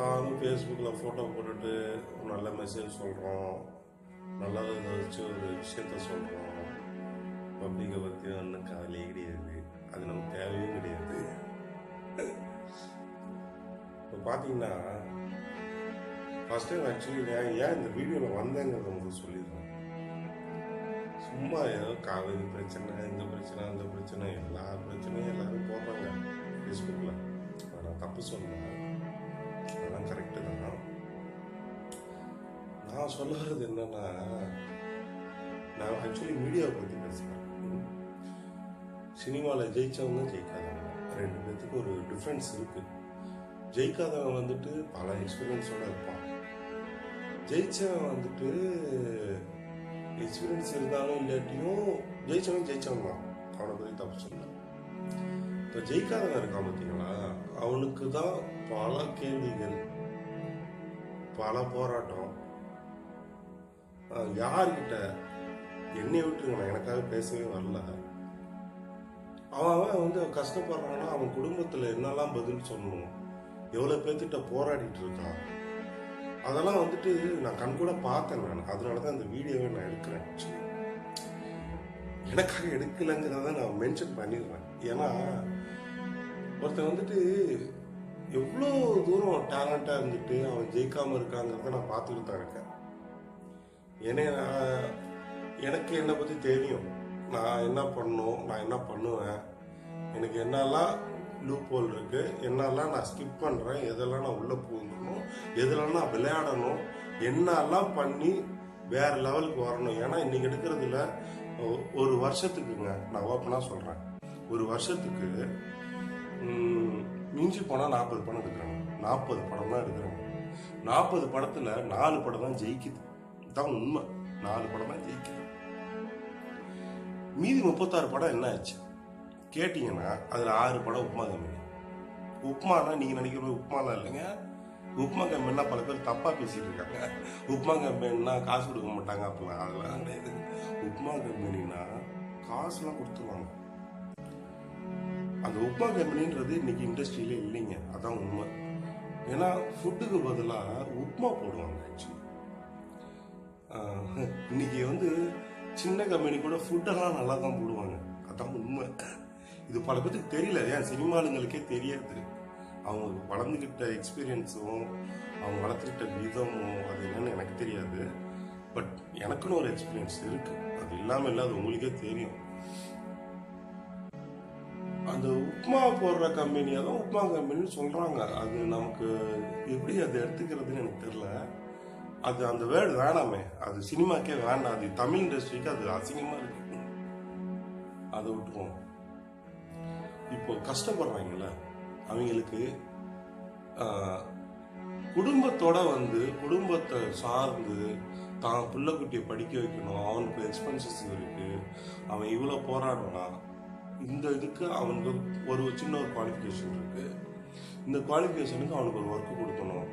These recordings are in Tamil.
பார்த்தாலும் ஃபேஸ்புக்கில் ஃபோட்டோ போட்டுட்டு நல்ல மெசேஜ் சொல்கிறோம், நல்லதை வச்சு ஒரு விஷயத்த சொல்கிறோம். பப்ளிக்கை பற்றி ஒன்றும் கவலையே கிடையாது, அது நமக்கு தேவையும் கிடையாது. இப்போ பார்த்தீங்கன்னா ஃபஸ்ட் டைம் ஆக்சுவலி ஏன் இந்த வீடியோவில் வந்தேங்கிறத உங்களுக்கு சொல்லிடுறேன். சும்மா ஏதோ காவிரி பிரச்சனை, இந்த பிரச்சனை, அந்த பிரச்சனை, எல்லா பிரச்சனையும் எல்லாரும் போடுறாங்க ஃபேஸ்புக்கில். நான் தப்பு சொன்னேன், அதெல்லாம் கரெக்டு தான். நான் சொல்ல வர்றது என்னன்னா, நான் ஆக்சுவலி மீடியாவை பற்றி பேசுகிறேன். சினிமாவில் ஜெயித்தவங்க ஜெயிக்காதவங்க ரெண்டு பேர்த்துக்கு ஒரு டிஃப்ரென்ஸ் இருக்குது. ஜெயிக்காதவன் வந்துட்டு பல எக்ஸ்பீரியன்ஸோடு இருப்பான். ஜெயிச்சவன் வந்துட்டு எக்ஸ்பீரியன்ஸ் இருந்தாலும் இல்லாட்டியும் ஜெயிச்சவன் தான். அவனை பற்றி தப்பு சொல்லலாம். இப்போ ஜெயிக்காதவன் இருக்கான் பார்த்தீங்களா, அவனுக்கு தான் பல கேள்விகள், பல போராட்டம். யார்கிட்ட என்னை விட்டுருங்க, நான் எனக்காக பேசவே வரல. அவன் வந்து கஷ்டப்படுறான்னா அவன் குடும்பத்தில் என்னெல்லாம் பதில் சொல்லணும், எவ்வளோ பேர்த்திட்ட போராடிட்டு இருக்கான், அதெல்லாம் வந்துட்டு நான் கண் கூட பார்த்தேன். நான் அதனால தான் இந்த வீடியோவை நான் எடுக்கிறேன். எனக்காக எடுக்கலைங்கிறத நான் மென்ஷன் பண்ணிடுறேன். ஏன்னா ஒருத்தன் வந்துட்டு எவ்வளோ தூரம் டேலண்டாக இருந்துட்டு அவன் ஜெயிக்காமல் இருக்காங்கிறத நான் பார்த்துட்டு தான் இருக்கேன். ஏன்னா எனக்கு என்னை பற்றி தெரியும், நான் என்ன பண்ணணும், நான் என்ன பண்ணுவேன், எனக்கு என்னெல்லாம் லூப் ஹோல் இருக்கு, என்னெல்லாம் நான் ஸ்கிப் பண்ணுறேன், எதெல்லாம் நான் உள்ளே போகணும், எதெல்லாம் நான் விளையாடணும், என்னெல்லாம் பண்ணி வேற லெவலுக்கு வரணும். ஏன்னா இன்னைக்கு எடுக்கிறதுல ஒரு வருஷத்துக்குங்க, நான் ஓப்பனாக சொல்கிறேன், ஒரு வருஷத்துக்கு மிஞ்சி போனால் 40 படம் எடுக்கிறாங்க. 40 படம் தான் எடுக்கிறாங்க. 40 படத்தில் 4 படம் தான் ஜெயிக்குது. இதுதான் உண்மை, 4 படம் தான் ஜெயிக்குது. மீதி 36 படம் என்ன ஆச்சு கேட்டீங்கன்னா, அதில் 6 படம் உப்மா கம்பெனி. உப்மானா நீங்கள் நினைக்கிற உப்மாலாம் இல்லைங்க. உப்மா கம்பெனினா பல பேர் தப்பாக பேசிட்டு இருக்காங்க. உப்மா கம்பெனினா காசு கொடுக்க மாட்டாங்க அப்படிலாம், அதெல்லாம் கிடையாது. உப்மா கம்பெனினா காசுலாம் கொடுத்துருவாங்க. அந்த உப்மா கம்பெனின்றது இன்னைக்கு இண்டஸ்ட்ரியிலே இல்லைங்க, அதான் உண்மை. ஏன்னா ஃபுட்டுக்கு பதிலாக உப்மா போடுவாங்க. ஆக்சுவலி இன்னைக்கு வந்து சின்ன கம்பெனி கூட ஃபுட்டெல்லாம் நல்லா தான் போடுவாங்க, அதான் உண்மை. இது பல பேருக்கு தெரியல, ஏன் சினிமாளுங்களுக்கே தெரியாது. அவங்க வளர்ந்துக்கிட்ட எக்ஸ்பீரியன்ஸும் அவங்க வளர்த்துக்கிட்ட விதமும் அது என்னன்னு எனக்கு தெரியாது. பட் எனக்குன்னு ஒரு எக்ஸ்பீரியன்ஸ் இருக்கு, அது இல்லாமல் இல்லை, அது உங்களுக்கே தெரியும். அந்த உப்மா போடுற கம்பெனியை தான் உப்மா கம்பெனின்னு சொல்றாங்க. அது நமக்கு எப்படி அதை எடுத்துக்கிறதுன்னு எனக்கு தெரியல. அது அந்த வேர்டு வேணாமே, அது சினிமாக்கே வேண்டாம், அது தமிழ் இண்டஸ்ட்ரிக்கு அது அசிங்கமா இருக்கு, அதை விட்டுருவோம். இப்போ கஷ்டப்படுறாங்கல்ல அவங்களுக்கு குடும்பத்தோட வந்து குடும்பத்தை சார்ந்து தான் பிள்ளைக்குட்டியை படிக்க வைக்கணும், அவனுக்கு எக்ஸ்பென்சஸ் இருக்கு, அவன் இவ்வளோ போராடுவானா, இந்த இதுக்கு அவனுக்கு ஒரு சின்ன ஒரு குவாலிஃபிகேஷன் இருக்கு, இந்த குவாலிஃபிகேஷனுக்கு அவனுக்கு ஒரு ஒர்க் கொடுக்கணும்,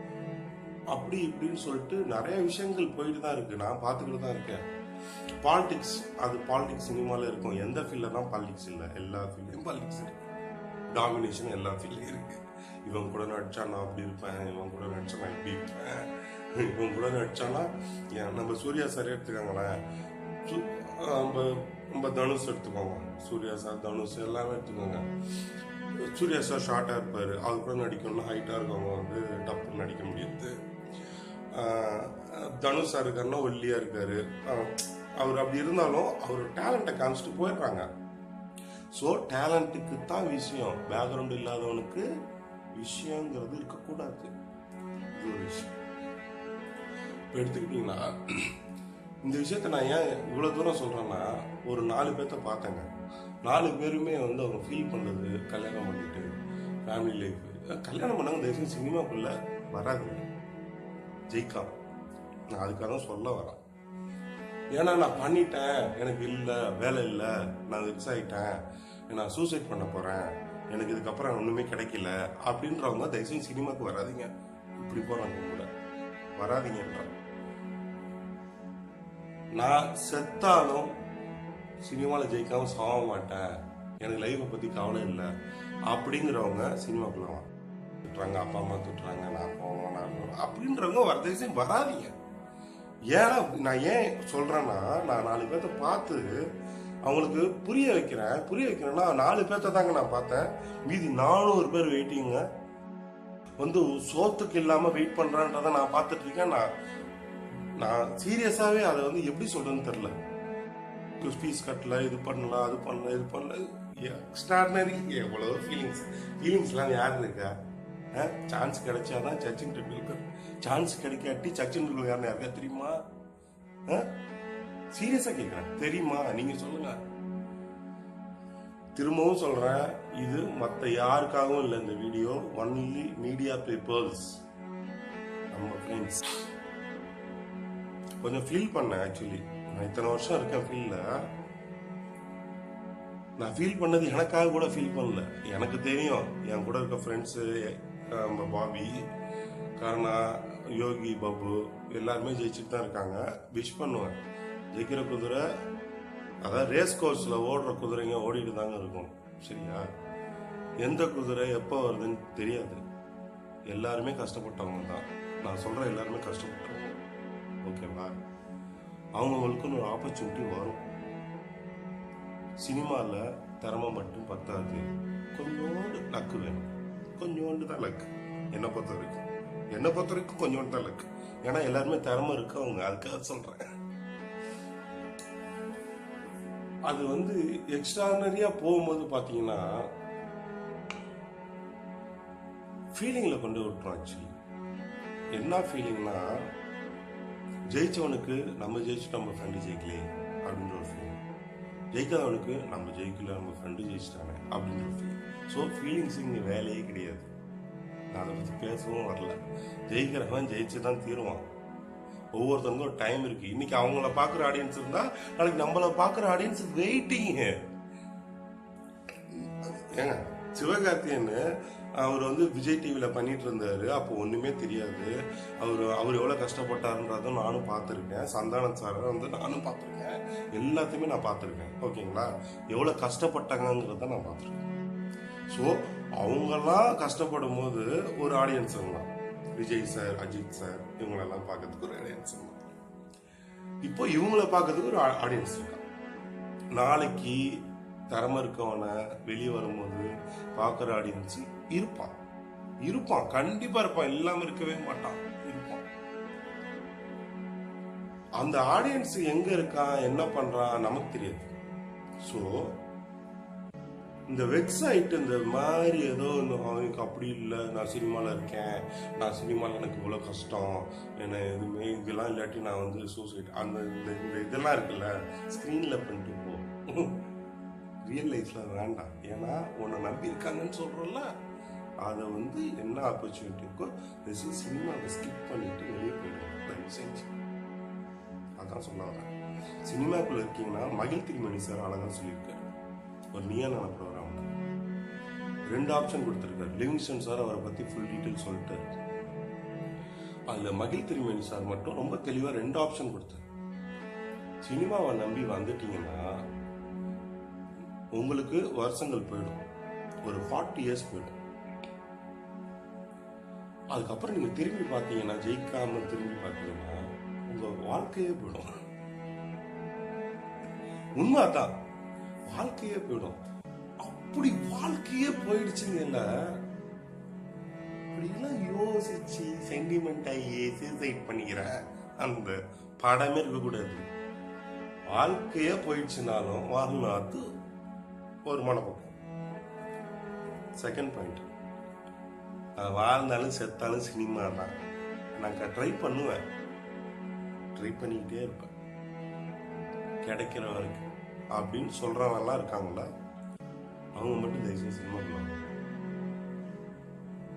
அப்படி இப்படின்னு சொல்லிட்டு நிறைய விஷயங்கள் போயிட்டு தான் இருக்கு. நான் பார்த்துக்கிட்டு தான் இருக்கேன். பாலிடிக்ஸ், அது பாலிடிக்ஸ் சினிமாவில் இருக்கும். எந்த ஃபீல்டில் தான் பாலிடிக்ஸ் இல்லை, எல்லா ஃபீல்ட்லையும் பாலிடிக்ஸ் இருக்கு. டாமினேஷன் எல்லா ஃபீல்ட்லையும் இருக்கு. இவன் கூட நடிச்சா நான் அப்படி இருப்பேன், இவன் கூட நடிச்சா நான் இப்படி இருப்பேன், இவன் கூட நடிச்சானா நம்ம சூர்யா சார் எடுத்துக்காங்களேன், நம்ம தனுஷ் எடுத்துக்கோங்க, சூர்யா சார் தனுஷ் எல்லாமே எடுத்துக்கோங்க. சூர்யா சார் ஷார்ட்டாக இருப்பார், அது கூட நடிக்கணும்னா ஹைட்டாக இருக்கவங்க வந்து டப்புன்னு நடிக்க முடியாது. தனுஷ் சார் இருக்காருன்னா ஒல்லியாக இருக்காரு, அவர் அப்படி இருந்தாலும் அவர் டேலண்ட்டை காமிச்சிட்டு போயிடுறாங்க. ஸோ டேலண்ட்டுக்கு தான் விஷயம், பேக்ரவுண்ட் இல்லாதவனுக்கு விஷயங்கிறது இருக்கக்கூடாது. இது ஒரு விஷயம். இப்போ எடுத்துக்கிட்டீங்கன்னா இந்த விஷயத்த நான் ஏன் இவ்வளோ தூரம் சொல்கிறேன்னா, ஒரு 4 பேர்த்த பார்த்தேங்க. 4 பேருமே வந்து அவங்க ஃபீல் பண்ணுறது கல்யாணம் பண்ணிட்டு ஃபேமிலி லைஃப், கல்யாணம் பண்ணாங்க தயவுசெய்து சினிமாக்குள்ளே வராது, ஜெயிக்காம. நான் அதுக்காக தான் சொல்ல வரேன். ஏன்னா நான் பண்ணிட்டேன், எனக்கு இல்லை வேலை இல்லை, நான் வெக்ஸ் ஆகிட்டேன், நான் சூசைட் பண்ண போகிறேன், எனக்கு இதுக்கப்புறம் ஒன்றுமே கிடைக்கல அப்படின்றவங்க தயவுசெய்து சினிமாவுக்கு வராதிங்க. இப்படி போகிறாங்க கூட வராதிங்கன்ற. நான் செத்தாலும் சினிமாவில் ஜெயிக்காமல் சாக மாட்டேன், எனக்கு லைஃப்பை பற்றி கவலை இல்லை அப்படிங்கிறவங்க சினிமாக்குள்ள திட்டுறாங்க, அப்பா அம்மா திட்டுறாங்க, நான் போகணும் நான் போகணும் அப்படின்றவங்க வரதேசம் வராதீங்க. ஏன்னா நான் ஏன் சொல்றேன்னா, நான் 4 பேர்த்த பார்த்து அவங்களுக்கு புரிய வைக்கிறேன்னா 4 பேர்த்த தாங்க நான் பார்த்தேன். மீதி 400 பேர் வெயிட்டிங்க வந்து சோத்துக்கு இல்லாம வெயிட் பண்றான்றத நான் பார்த்துட்டு இருக்கேன். நான் சீரியஸாவே அதை வந்து எப்படி சொல்றேன்னு தெரியல. ஃபீஸ் கட்டல, இது பண்ணலாம், அது பண்ணல, இது பண்ணல, எக்ஸ்ட்ராடினரி எவ்வளவு ஃபீலிங்ஸ்லாம் யாரு இருக்கா? சான்ஸ் கிடைச்சாதான் சச்சின் டெண்டுல்கர், சான்ஸ் கிடைக்காட்டி சச்சின் டெண்டுல்கர் யாருக்கா தெரியுமா? சீரியஸா கேட்கிறேன், தெரியுமா? நீங்க சொல்லுங்க. திரும்பவும் சொல்றேன், இது மத்த யாருக்காகவும் இல்லை. இந்த வீடியோ ஒன்லி மீடியா பீப்புள்ஸ், நம்ம ஃப்ரெண்ட்ஸ். கொஞ்சம் ஃபீல் பண்ணேன். ஆக்சுவலி நான் இத்தனை வருஷம் இருக்கேன் ஃபீல்ட்ல. நான் ஃபீல் பண்ணது எனக்காக கூட ஃபீல் பண்ணல. எனக்கு தெரியும் என் கூட இருக்க ஃப்ரெண்ட்ஸு, பாபி, கருணா, யோகி, பாபு எல்லாருமே ஜெயிச்சுட்டு தான் இருக்காங்க. விஷ் பண்ணுவேன். ஜெயிக்கிற குதிரை, அதாவது ரேஸ் கோர்ஸ்ல ஓடுற குதிரைங்க ஓடிட்டு தாங்க இருக்கும். சரியா? எந்த குதிரை எப்போ வருதுன்னு தெரியாது. எல்லாருமே கஷ்டப்பட்டவங்க தான். நான் சொல்ற எல்லாருமே கஷ்டப்பட்டவங்க. ஓகேவா? அவங்களுக்குன்னு ஒரு ஆப்பர்ச்சுனிட்டி வரும். சினிமாவில் திறமை மட்டும் பத்தாது, கொஞ்சோண்டு லக்கு வேணும். கொஞ்சோண்டு தான் லக்கு. என்னை பொறுத்த வரைக்கும் கொஞ்சோண்டு தான் லக்கு. ஏன்னா எல்லாருமே திறமை இருக்கவங்க, அதுக்காக சொல்றேன். அது வந்து எக்ஸ்ட்ரானரியா போகும்போது பாத்தீங்கன்னா ஃபீலிங்ல கொண்டு விட்டுரும். ஆக்சுவலி என்ன ஃபீலிங்னா, ஜெயிச்சவனுக்கு நம்ம ஜெயிச்சுட்டு நம்ம ஃப்ரெண்டு ஜெயிக்கலையே அப்படின்ற ஒரு ஃபீலிங், ஜெயிக்காதவனுக்கு நம்ம ஜெயிக்கல நம்ம ஃப்ரெண்டு ஜெயிச்சிட்டானே அப்படின்ற ஒரு ஃபீலிங். ஸோ ஃபீலிங்ஸ் இங்கே வேலையே கிடையாது. நான் அதை பற்றி பேசவும் வரல. ஜெயிக்கிறவன் ஜெயிச்சு தான் தீருவான். ஒவ்வொருத்தருக்கும் ஒரு டைம் இருக்கு. இன்னைக்கு அவங்கள பார்க்குற ஆடியன்ஸ் இருந்தா நாளைக்கு நம்மள பார்க்குற ஆடியன்ஸ் வெயிட்டிங். ஏங்க சிவகார்த்தியன் அவர் வந்து விஜய் டிவியில பண்ணிட்டு இருந்தாரு. அப்போ ஒண்ணுமே தெரியாது. அவர் எவ்வளவு கஷ்டப்பட்டாருன்றதும் நானும் பார்த்துருக்கேன். சந்தானம் சார் வந்து நானும் பார்த்துருக்கேன். எல்லாத்தையுமே நான் பார்த்துருக்கேன். ஓகேங்களா? எவ்வளவு கஷ்டப்பட்டாங்கிறத நான் பார்த்துருக்கேன். ஸோ அவங்கெல்லாம் கஷ்டப்படும் போது ஒரு ஆடியன்ஸ் இருந்தான். விஜய் சார், அஜித் சார், இவங்களெல்லாம் பார்க்கறதுக்கு ஒரு ஆடியன்ஸ் இருந்தான். இப்போ இவங்கள பார்க்கறதுக்கு ஒரு ஆடியன்ஸ் இருக்கான். நாளைக்கு திறமை இருக்கவனை வெளியே வரும்போது பார்க்குற ஆடியன்ஸ் இருப்பான், கண்டிப்பா இருப்பான். இல்லாம இருக்கவே மாட்டான், இருப்பான். அந்த ஆடியன்ஸ் எங்க இருக்கான், என்ன பண்றான் நமக்கு தெரியாது. ஸோ இந்த வெப்சைட் இந்த மாதிரி ஏதோ அவனுக்கு அப்படி இல்லை, நான் சினிமாவில் இருக்கேன், நான் சினிமாவில் எனக்கு இவ்வளோ கஷ்டம், என்ன எதுவுமே இதெல்லாம் இல்லாட்டி நான் வந்து சூசைட், அந்த இந்த இதெல்லாம் இருக்குல்ல, ஸ்க்ரீனில் பண்ணிட்டு போ. ரியல் லைஃப்ல வேண்டாம். ஏன்னா உன்னை நம்பி இருக்காங்கன்னு சொல்றோம்ல, அதை வந்து என்ன ஆப்பர்ச்சுனிட்டி இருக்கோ சினிமாவை ஸ்கிப் பண்ணிட்டு வெளியே போயிடுவோம். தயவு செஞ்சு அதான் சொல்ல வரேன். சினிமாக்குள்ள இருக்கீங்கன்னா மகிழ் திருமணி சார் அழகா சொல்லியிருக்காரு. ஒரு நீயான ப்ரோக்ராம் 2 ஆப்ஷன் கொடுத்துருக்காரு. லிவிங்ஸ்டன் சார் அவரை பத்தி ஃபுல் டீட்டெயில் சொல்லிட்டாரு. அதுல மகிழ் திருமணி சார் மட்டும் ரொம்ப தெளிவா 2 ஆப்ஷன் கொடுத்தாரு. சினிமாவை நம்பி வந்துட்டீங்கன்னா உங்களுக்கு வருஷங்கள் போயிடும், ஒரு 40 years போயிடும். அதுக்கப்புறம் நீங்க திரும்பி பார்த்தீங்கன்னா, ஜெயிக்காம திரும்பி பார்த்தீங்கன்னா உங்க வாழ்க்கையே போயிடும். உண்மைதான், வாழ்க்கையே போயிடும். அப்படி வாழ்க்கையே போயிடுச்சுங்க. அப்படிலாம் யோசிச்சு சென்டிமெண்ட் ஆகி சூசைட் பண்ணிக்கிற அந்த படமே இருக்கக்கூடாது. வாழ்க்கையே போயிடுச்சுனாலும் வாழணும், அது ஒரு மனப்பக்கம். செகண்ட் பாயிண்ட், நான் வாழ்ந்தாலும் செத்தாலும் சினிமா தான். நான் ட்ரை பண்ணுவேன், ட்ரை பண்ணிக்கிட்டே இருப்பேன் கிடைக்கிற வரைக்கும் அப்படின்னு சொல்றவங்கலாம் இருக்காங்களா, அவங்க மட்டும் தயவுசெய்து சினிமா பண்ணுவாங்க.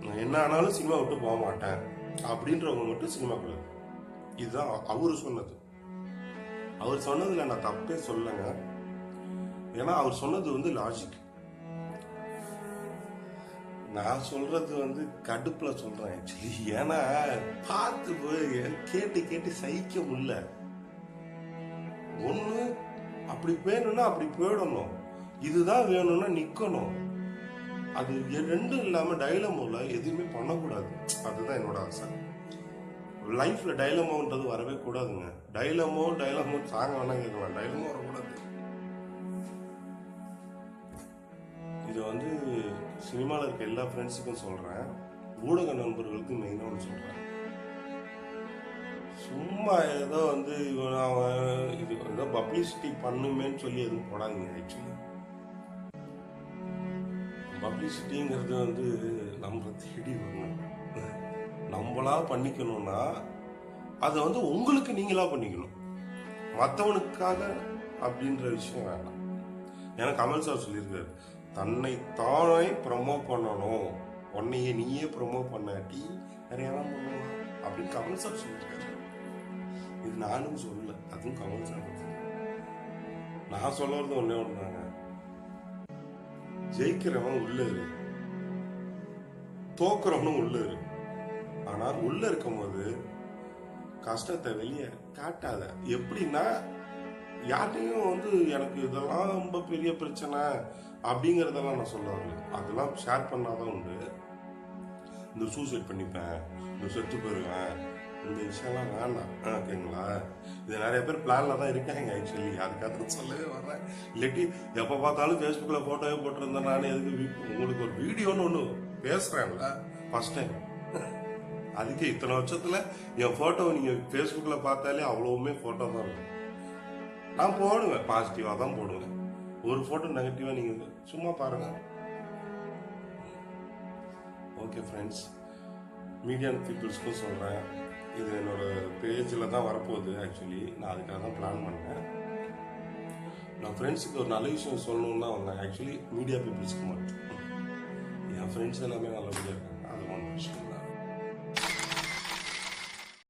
நான் என்ன ஆனாலும் சினிமா விட்டு போக மாட்டேன் அப்படின்றவங்க மட்டும் சினிமா பண்ணுவாங்க. இதுதான் அவரு சொன்னது. அவர் சொன்னதுல நான் தப்பே சொல்லங்க. ஏன்னா அவர் சொன்னது வந்து லாஜிக். நான் சொல்றது வந்து கடுப்புல சொல்றேன் ஆக்சுவலி. ஏன்னா பார்த்து கேட்டு கேட்டு சகிக்க முடியல. ஒண்ணு அப்படி வேணும்னா அப்படி போயிடணும், இதுதான் வேணும்னா நிக்கணும். அது ரெண்டும் இல்லாம டைலமோல எதுவுமே பண்ணக்கூடாது. அதுதான் என்னோட ஆசை. லைஃப்ல டைலமோன்றது வரவே கூடாதுங்க. டைலமோ சாங்க வேணா கேட்கலாம், டைலமோ வரக்கூடாது. இது வந்து சினிமாவில் இருக்க எல்லா ஃப்ரெண்ட்ஸுக்கும் சொல்றேன், ஊடக நண்பர்களுக்கு மெயினாக ஒன்று சொல்றேன். சும்மா ஏதோ வந்து இது ஏதோ பப்ளிசிட்டி பண்ணுமேன்னு சொல்லி எதுவும் போடாதீங்க. ஆக்சுவலி பப்ளிசிட்டிங்கிறது வந்து நம்ம தேடி வரணும். நம்மளா பண்ணிக்கணும்னா அதை வந்து உங்களுக்கு நீங்களா பண்ணிக்கணும், மற்றவனுக்காக அப்படின்ற விஷயம் வேண்டாம். ஏன்னா கமல் சார் சொல்லியிருக்காரு, தன்னை தானே ப்ரமோட் பண்ணணும், உன்னையே நீயே ப்ரமோட் பண்ணாட்டி நிறைய பண்ணுவான் அப்படின்னு கமல் சார் சொல்லியிருக்காரு. இது நானும் சொல்லல, அதுவும் கமல் சார். நான் சொல்ல வரது ஒன்னே ஒண்ணுதாங்க, ஜெயிக்கிறவன் உள்ள இரு, தோக்குறவனும் உள்ள இரு. ஆனா உள்ள இருக்கும் போது கஷ்டத்தை வெளியே காட்டாத. எப்படின்னா யார்ட்டையும் வந்து எனக்கு இதெல்லாம் ரொம்ப பெரிய பிரச்சனை அப்படிங்கறதெல்லாம் நான் சொல்ல வரல. அதெல்லாம் ஷேர் பண்ணாதான் உண்டு. இந்த சூசைட் பண்ணிப்பேன், இந்த செத்து போயிருவேன், இந்த விஷயம்லாம் வேண்டாம். ஓகேங்களா? இது நிறைய பேர் பிளான்ல தான் இருக்காங்க. ஆக்சுவலி அதுக்காக சொல்லவே வரேன். இல்லாட்டி எப்போ பார்த்தாலும் ஃபேஸ்புக்கில் ஃபோட்டோவே போட்டிருந்தேன். நான் எதுக்கு உங்களுக்கு ஒரு வீடியோன்னு ஒன்று பேசுகிறேன்ல ஃபர்ஸ்ட் டைம், அதுக்கே இத்தனை வருஷத்தில் என் ஃபோட்டோவை நீங்கள் ஃபேஸ்புக்கில் பார்த்தாலே அவ்வளவுமே ஃபோட்டோ தான் இருக்கும். நான் போடுவேன், பாசிட்டிவாக தான் போடுவேன். ஒரு ஃபோட்டோ நெகட்டிவாக நீங்கள் சும்மா பாருங்கள். ஓகே ஃப்ரெண்ட்ஸ், மீடியா பீப்புள்ஸ்க்கும் சொல்கிறேன், இது என்னோட பேஜில் தான் வரப்போகுது. ஆக்சுவலி நான் அதுக்காக தான் பிளான் பண்ணேன். நான் ஃப்ரெண்ட்ஸுக்கு ஒரு நல்ல விஷயம் சொல்லணும்னு தான் வந்தேன். ஆக்சுவலி மீடியா பீப்புள்ஸ்க்கு மட்டும். என் ஃப்ரெண்ட்ஸ் எல்லாமே நல்லபடியாக இருக்காங்க, அது ஒன்று விஷயம் தான்.